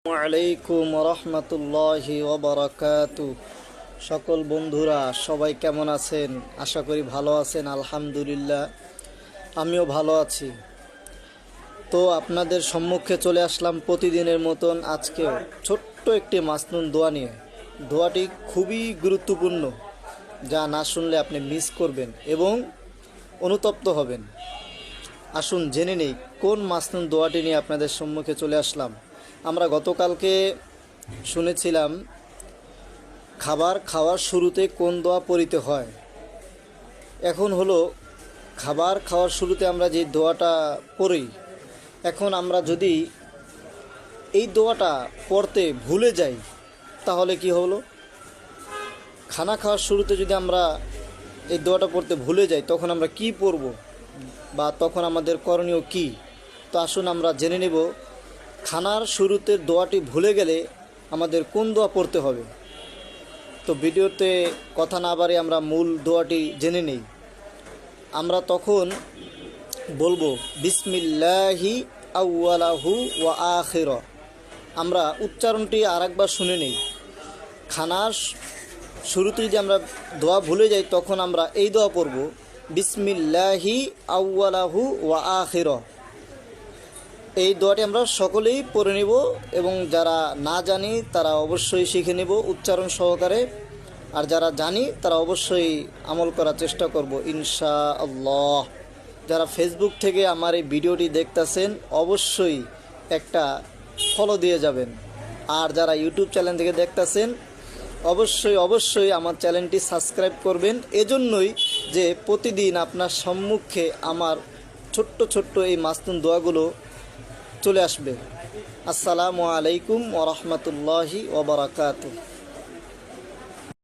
আলাইকুম রহমতুল্লাহি ওয়াবারাকাতু। সকল বন্ধুরা সবাই কেমন আছেন? আশা করি ভালো আছেন। আলহামদুলিল্লাহ, আমিও ভালো আছি। তো আপনাদের সম্মুখে চলে আসলাম প্রতিদিনের মতন আজকেও ছোট্ট একটি মাসনুন দোয়া নিয়ে। দোয়াটি খুবই গুরুত্বপূর্ণ, যা না শুনলে আপনি মিস করবেন এবং অনুতপ্ত হবেন। আসুন জেনে নেই কোন মাসনুন দোয়াটি নিয়ে আপনাদের সম্মুখে চলে আসলাম। আমরা গতকালকে শুনেছিলাম খাবার খাওয়ার শুরুতে কোন দোয়া পড়িতে হয়। এখন হলো খাবার খাওয়ার শুরুতে আমরা যে দোয়াটা পড়ি, এখন আমরা যদি এই দোয়াটা পড়তে ভুলে যাই তাহলে কি হলো? খানা খাওয়ার শুরুতে যদি আমরা এই দোয়াটা পড়তে ভুলে যাই তখন আমরা কি পড়ব বা তখন আমাদের করণীয় কি? তো আসুন আমরা জেনে নেব খানার শুরুতে দোয়াটি ভুলে গেলে আমাদের কোন দোয়া পড়তে হবে। তো ভিডিওতে কথা না বাড়িয়ে আমরা মূল দোয়াটি জেনে নেই। আমরা তখন বলবো বিসমিল্লাহি আউয়ালাহু ওয়া আখির। আমরা উচ্চারণটি আরেকবার শুনে নেই। খানার শুরুতে যদি আমরা দোয়া ভুলে যাই তখন আমরা এই দোয়া পড়ব, বিসমিল্লাহি আউয়ালাহু ওয়া আখির। এই দোয়াটি আমরা সকলেই পড়ে নেব এবং যারা না জানি তারা অবশ্যই শিখে নেব উচ্চারণ সহকারে, আর যারা জানি তারা অবশ্যই আমল করার চেষ্টা করব ইনশাআল্লাহ। যারা ফেসবুক থেকে আমার এই ভিডিওটি দেখতেছেন অবশ্যই একটা ফলো দিয়ে যাবেন, আর যারা ইউটিউব চ্যানেল থেকে দেখতেছেন অবশ্যই আমার চ্যানেলটি সাবস্ক্রাইব করবেন। এজন্যই যে প্রতিদিন আপনার সম্মুখে আমার ছোট্ট এই মাসনুন দোয়াগুলো চলে আসবে। আসসালামু আলাইকুম ওয়া রাহমাতুল্লাহি ওয়া বারাকাতুহু।